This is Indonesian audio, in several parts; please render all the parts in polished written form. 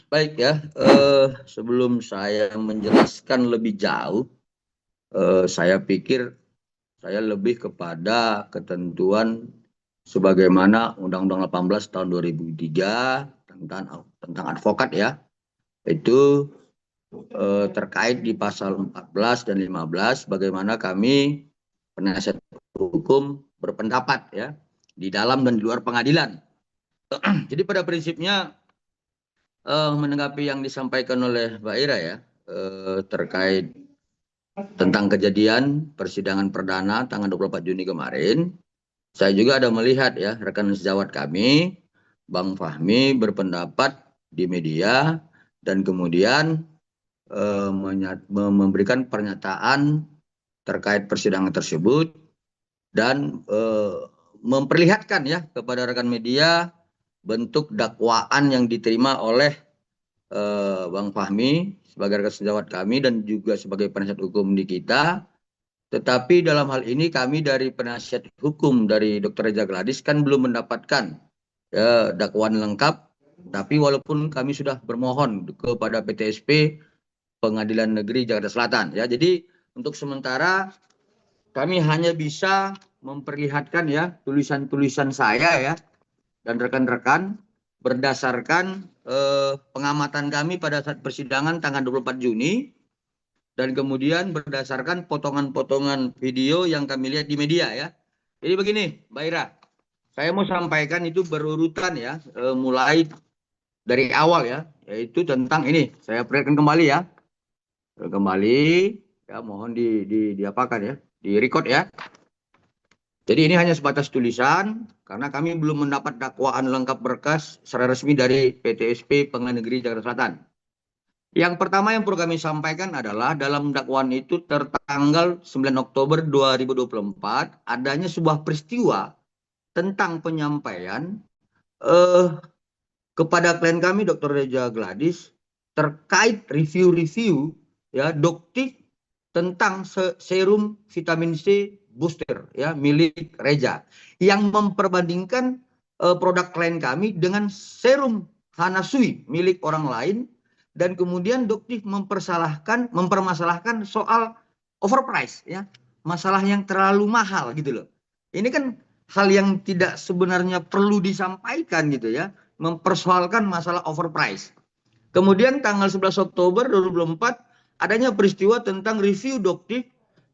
Baik ya, sebelum saya menjelaskan lebih jauh, saya pikir saya lebih kepada ketentuan sebagaimana Undang-Undang 18 tahun 2003 tentang advokat ya, itu terkait di pasal 14 dan 15 bagaimana kami penasihat hukum berpendapat ya di dalam dan di luar pengadilan. Jadi pada prinsipnya menanggapi yang disampaikan oleh Mbak Ira ya, terkait tentang kejadian persidangan perdana tanggal 24 Juni kemarin, saya juga ada melihat ya rekan sejawat kami, Bang Fahmi berpendapat di media dan kemudian memberikan pernyataan terkait persidangan tersebut dan memperlihatkan ya kepada rekan media bentuk dakwaan yang diterima oleh Bang Fahmi sebagai rekan sejawat kami dan juga sebagai penasihat hukum di kita. Tetapi dalam hal ini kami dari penasihat hukum dari Dr. Reza Gladys kan belum mendapatkan ya, dakwaan lengkap. Tapi walaupun kami sudah bermohon kepada PTSP Pengadilan Negeri Jakarta Selatan ya. Jadi untuk sementara kami hanya bisa memperlihatkan ya tulisan-tulisan saya ya dan rekan-rekan berdasarkan pengamatan kami pada saat persidangan tanggal 24 Juni dan kemudian berdasarkan potongan-potongan video yang kami lihat di media ya. Jadi begini, Mbak Ira, saya mau sampaikan itu berurutan ya, mulai dari awal ya, yaitu tentang ini. Saya perlihatkan kembali ya, kembali ya, mohon diapakan ya, di record ya. Jadi ini hanya sebatas tulisan karena kami belum mendapat dakwaan lengkap berkas secara resmi dari PTSP Pengadilan Negeri Jakarta Selatan. Yang pertama yang perlu kami sampaikan adalah dalam dakwaan itu tertanggal 9 Oktober 2024 adanya sebuah peristiwa tentang penyampaian eh, kepada klien kami Dr. Reza Gladys terkait review-review ya doktif tentang serum vitamin C booster ya milik Reza yang memperbandingkan produk klien kami dengan serum Hanasui milik orang lain dan kemudian doktif mempermasalahkan soal overprice ya masalah yang terlalu mahal gitu loh. Ini kan hal yang tidak sebenarnya perlu disampaikan gitu ya, mempersoalkan masalah overprice. Kemudian tanggal 11 Oktober 2024 adanya peristiwa tentang review doktif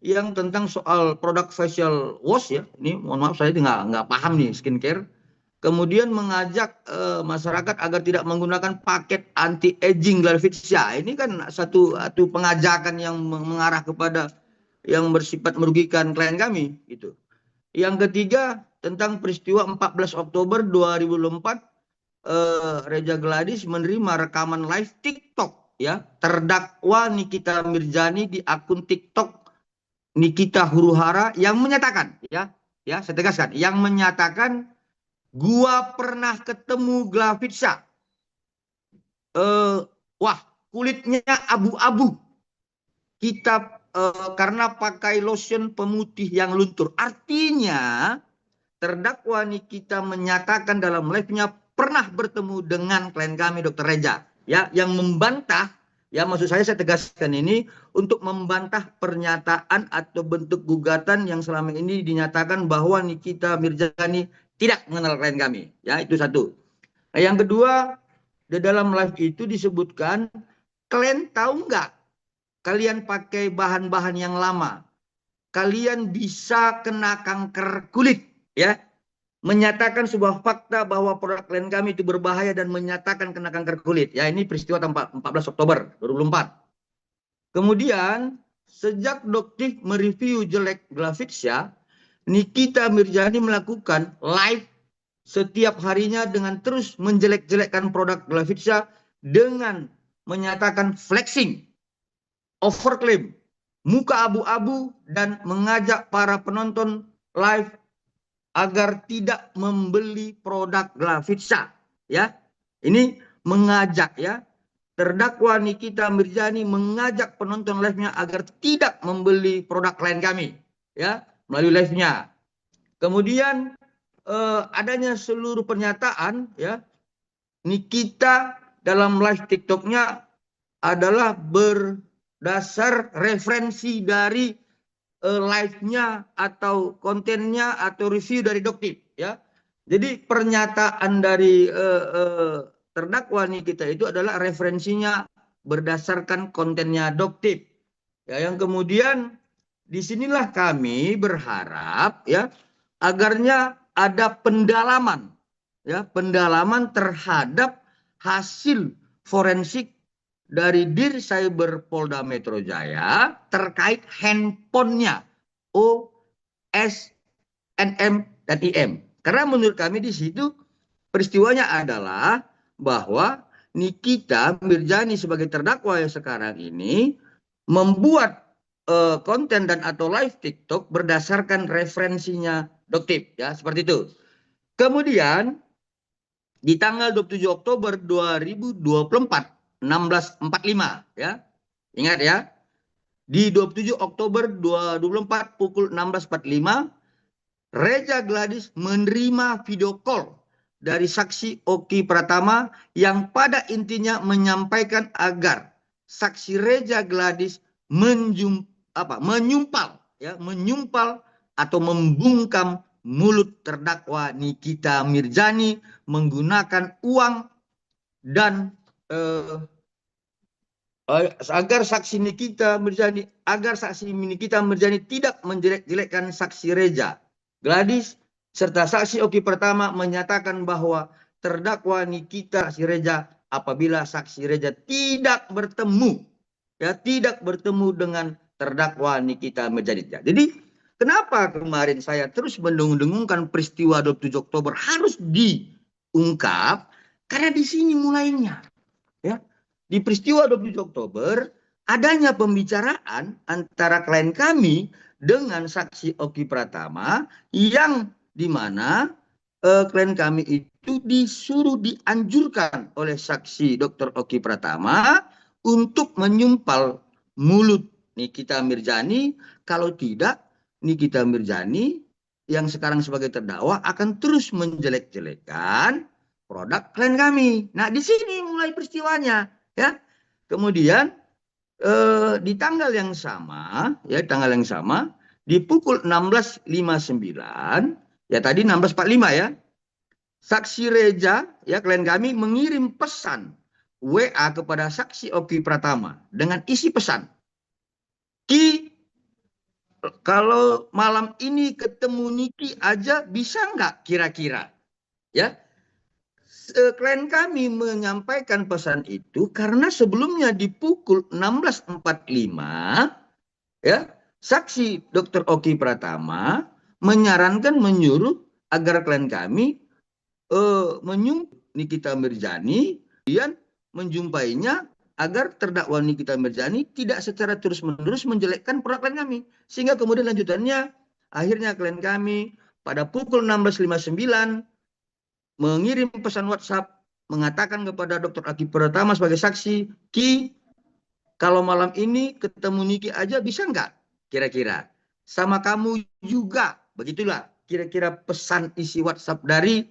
yang tentang soal produk facial wash ya. Ini mohon maaf saya nggak paham nih skincare. Kemudian mengajak masyarakat agar tidak menggunakan paket anti aging Glavitsia. Ini kan satu pengajakan yang mengarah kepada yang bersifat merugikan klien kami gitu. Yang ketiga tentang peristiwa 14 Oktober 2024 Reza Gladys menerima rekaman live TikTok ya terdakwa Nikita Mirzani di akun TikTok Nikita Huruhara yang menyatakan ya saya tegaskan yang menyatakan gua pernah ketemu Glavitsa wah kulitnya abu-abu kita karena pakai lotion pemutih yang luntur artinya terdakwa Nikita menyatakan dalam live-nya pernah bertemu dengan klien kami Dr. Reza ya yang membantah ya maksud saya tegaskan ini untuk membantah pernyataan atau bentuk gugatan yang selama ini dinyatakan bahwa Nikita Mirzani tidak mengenal klien kami ya itu satu. Nah, yang kedua di dalam live itu disebutkan klien tahu nggak kalian pakai bahan-bahan yang lama kalian bisa kena kanker kulit ya menyatakan sebuah fakta bahwa produk klien kami itu berbahaya dan menyatakan kena kanker kulit. Ya ini peristiwa tanggal 14 Oktober 2024. Kemudian sejak doktif mereview jelek Glavitsia, Nikita Mirzani melakukan live setiap harinya dengan terus menjelek-jelekkan produk Glavitsia dengan menyatakan flexing, overclaim, muka abu-abu dan mengajak para penonton live agar tidak membeli produk Glavitsa ya. Ini mengajak ya. Terdakwa Nikita Mirzani mengajak penonton live-nya agar tidak membeli produk klien kami ya melalui live-nya. Kemudian adanya seluruh pernyataan ya Nikita dalam live TikToknya adalah berdasar referensi dari live-nya atau kontennya atau review dari Doktip, ya. Jadi pernyataan dari terdakwa Nikita itu adalah referensinya berdasarkan kontennya Doktip. Ya, yang kemudian disinilah kami berharap ya agarnya ada pendalaman, ya, pendalaman terhadap hasil forensik dari Dir Cyber Polda Metro Jaya terkait handphonenya O, S, NM, dan IM. Karena menurut kami di situ peristiwanya adalah bahwa Nikita Mirzani sebagai terdakwa yang sekarang ini membuat konten dan atau live TikTok berdasarkan referensinya Doktip, ya, seperti itu. Kemudian di tanggal 27 Oktober 2024 16.45, ya. Ingat ya. Di 27 Oktober 2024 pukul 16.45 Reza Gladys menerima video call dari saksi Oki Pratama yang pada intinya menyampaikan agar saksi Reza Gladys menyumpal atau membungkam mulut terdakwa Nikita Mirzani menggunakan uang dan agar saksi Nikita Mirzani tidak menjelek-jelekkan saksi Reza Gladys serta saksi Oki Pratama menyatakan bahwa terdakwa Nikita si Reza apabila saksi Reza tidak bertemu dengan terdakwa Nikita Mirzani. Jadi kenapa kemarin saya terus mendengung-dengungkan peristiwa 27 Oktober harus diungkap? Karena di sini mulainya, ya. Di peristiwa 27 Oktober adanya pembicaraan antara klien kami dengan saksi Oki Pratama yang dimana klien kami itu dianjurkan oleh saksi Dr. Oki Pratama untuk menyumpal mulut Nikita Mirzani, kalau tidak Nikita Mirzani yang sekarang sebagai terdakwa akan terus menjelek-jelekan produk klien kami. Nah, di sini mulai peristiwanya, ya. Kemudian di tanggal yang sama, ya, di pukul 16.59, ya tadi 16.45 ya. Saksi Reza, ya, klien kami mengirim pesan WA kepada saksi Oki Pratama dengan isi pesan, "Ki, kalau malam ini ketemu Niki aja bisa nggak kira-kira?" Ya, klien kami menyampaikan pesan itu karena sebelumnya di pukul 16.45, ya, saksi Dr. Oki Pratama menyuruh agar klien kami menyumpah Nikita Mirzani, kemudian menjumpainya agar terdakwa Nikita Mirzani tidak secara terus-menerus menjelekkan produk klien kami. Sehingga kemudian lanjutannya, akhirnya klien kami pada pukul 16.59 mengirim pesan WhatsApp mengatakan kepada Dr. Oki Pratama sebagai saksi, "Ki, kalau malam ini ketemu Niki aja bisa nggak kira-kira? Sama kamu juga." Begitulah kira-kira pesan isi WhatsApp dari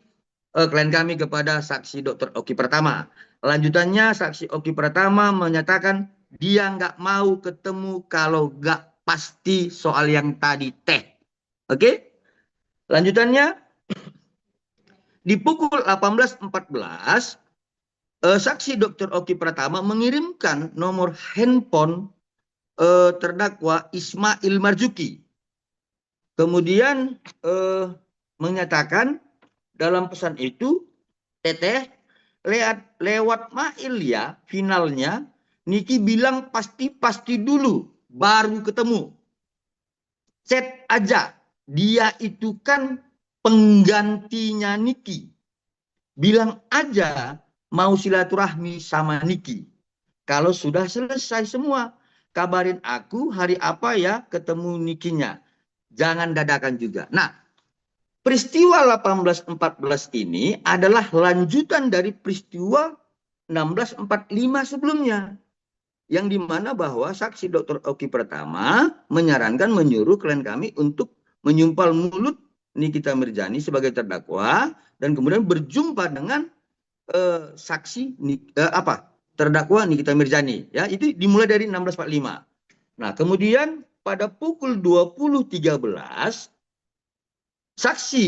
klien kami kepada saksi Dr. Oki Pratama. Lanjutannya saksi Oki Pratama menyatakan dia nggak mau ketemu kalau nggak pasti soal yang tadi teh. Oke? Lanjutannya di pukul 18.14 saksi Dr. Oki Pratama mengirimkan nomor handphone terdakwa Ismail Marzuki. Kemudian menyatakan dalam pesan itu, "Teteh, lewat mail ya, finalnya Niki bilang pasti dulu baru ketemu. Chat aja, dia itu kan penggantinya Niki. Bilang aja mau silaturahmi sama Niki. Kalau sudah selesai semua, kabarin aku hari apa ya ketemu Nikinya. Jangan dadakan juga." Nah, peristiwa 18.14 ini adalah lanjutan dari peristiwa 16.45 sebelumnya. Yang dimana bahwa saksi Dr. Oki Pratama menyuruh klien kami untuk menyumpal mulut Nikita Mirzani sebagai terdakwa dan kemudian berjumpa dengan saksi terdakwa Nikita Mirzani, ya itu dimulai dari 16.45. Nah kemudian pada pukul 20.13 saksi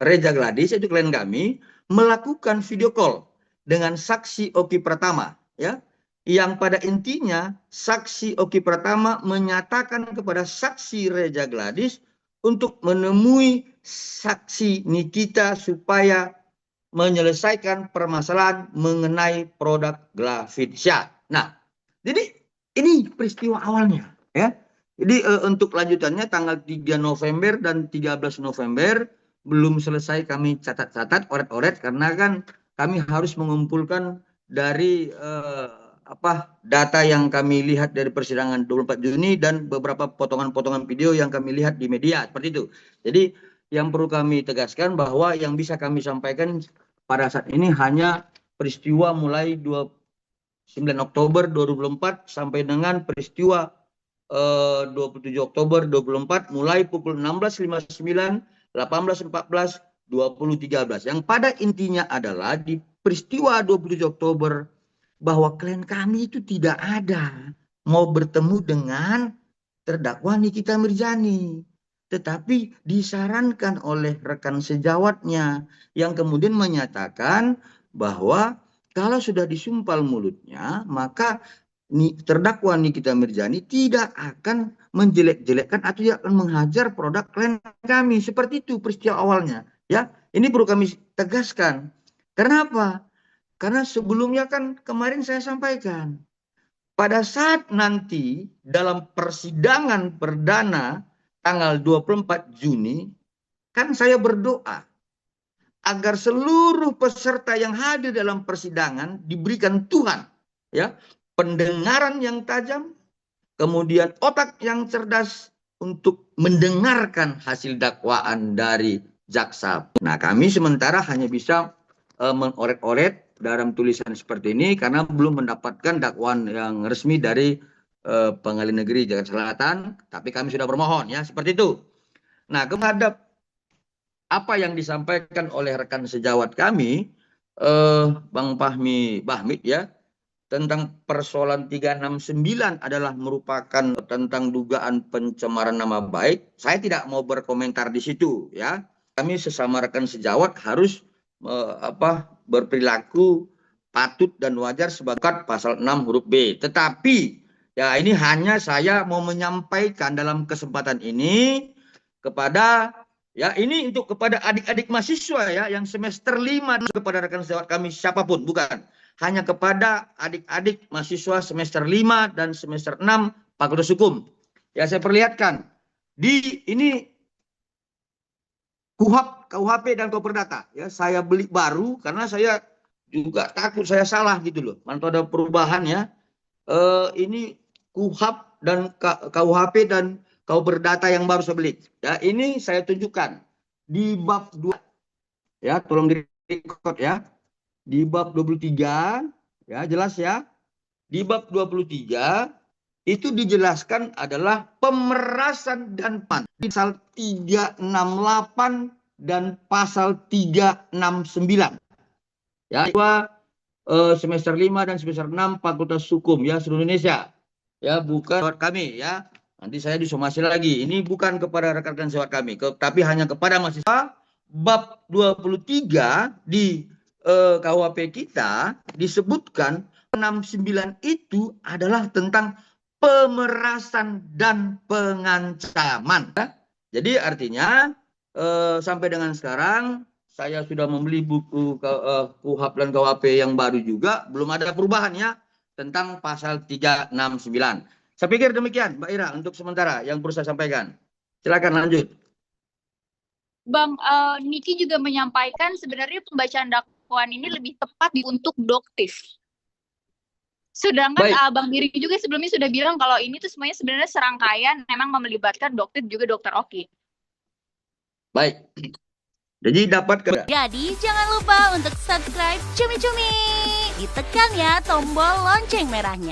Reza Gladys, itu klien kami, melakukan video call dengan saksi Oki Pratama, ya, yang pada intinya saksi Oki Pratama menyatakan kepada saksi Reza Gladys untuk menemui saksi Nikita supaya menyelesaikan permasalahan mengenai produk Glafidsya. Nah, jadi ini peristiwa awalnya, ya. Jadi untuk lanjutannya tanggal 3 November dan 13 November belum selesai kami catat-catat, oret-oret, karena kan kami harus mengumpulkan dari data yang kami lihat dari persidangan 24 Juni dan beberapa potongan-potongan video yang kami lihat di media, seperti itu. Jadi yang perlu kami tegaskan bahwa yang bisa kami sampaikan pada saat ini hanya peristiwa mulai 9 Oktober 2024 sampai dengan peristiwa 27 Oktober 2024 mulai pukul 16.59, 18.14, 20.13. Yang pada intinya adalah di peristiwa 27 Oktober bahwa klien kami itu tidak ada mau bertemu dengan terdakwa Nikita Mirzani, tetapi disarankan oleh rekan sejawatnya yang kemudian menyatakan bahwa kalau sudah disumpal mulutnya, maka terdakwa Nikita Mirzani tidak akan menjelek-jelekkan atau tidak akan menghajar produk klien kami. Seperti itu peristiwa awalnya. Ya, ini perlu kami tegaskan. Kenapa? Karena sebelumnya kan kemarin saya sampaikan, pada saat nanti dalam persidangan perdana tanggal 24 Juni, kan saya berdoa agar seluruh peserta yang hadir dalam persidangan diberikan Tuhan, ya, pendengaran yang tajam, kemudian otak yang cerdas untuk mendengarkan hasil dakwaan dari jaksa. Nah, kami sementara hanya bisa mengoret-oret dalam tulisan seperti ini karena belum mendapatkan dakwaan yang resmi dari Pengadilan Negeri Jakarta Selatan, tapi kami sudah bermohon, ya, seperti itu. Nah, terhadap apa yang disampaikan oleh rekan sejawat kami, Bang Fahmi Bahmid, ya, tentang persoalan 369 adalah merupakan tentang dugaan pencemaran nama baik. Saya tidak mau berkomentar di situ, ya. Kami sesama rekan sejawat harus berperilaku patut dan wajar sebagai pasal 6 huruf B. Tetapi ya ini hanya saya mau menyampaikan dalam kesempatan ini kepada, ya, ini untuk kepada adik-adik mahasiswa, ya, yang semester 5, kepada rekan sejawat kami siapapun, bukan. Hanya kepada adik-adik mahasiswa semester 5 dan semester 6 Fakultas Hukum. Ya, saya perlihatkan. Ini KUHP dan Koperdata, ya, saya beli baru karena saya juga takut saya salah gitu loh. Mantu ada perubahan, ya. Ini KUHP dan KUHP dan Koperdata yang baru saya beli. Ya, ini saya tunjukkan di bab 2. Ya, tolong direkod, ya. Di bab 23, ya, jelas, ya. Di bab 23 itu dijelaskan adalah pemerasan dan pasal 368 dan pasal 369. Ya, semester 5 dan semester 6 Fakultas Hukum, ya, seluruh Indonesia. Ya, bukan kami, ya. Nanti saya disomasi lagi. Ini bukan kepada rekan-rekan sejawat kami, tapi hanya kepada mahasiswa. Bab 23 di KUHP kita disebutkan 69 itu adalah tentang pemerasan dan pengancaman. Jadi artinya sampai dengan sekarang saya sudah membeli buku KUHP dan KUHP yang baru juga, belum ada perubahannya tentang pasal 369. Saya pikir demikian, Mbak Ira, untuk sementara yang perlu saya sampaikan. Silakan lanjut. Bang, Niki juga menyampaikan sebenarnya pembacaan dakwaan ini lebih tepat untuk doktif. Sedangkan Bang Biri juga sebelumnya sudah bilang kalau ini tuh semuanya sebenarnya serangkaian memang melibatkan dokter juga Dokter Oki. Baik. Jadi Jadi jangan lupa untuk subscribe Cumi-Cumi. Ditekan ya tombol lonceng merahnya.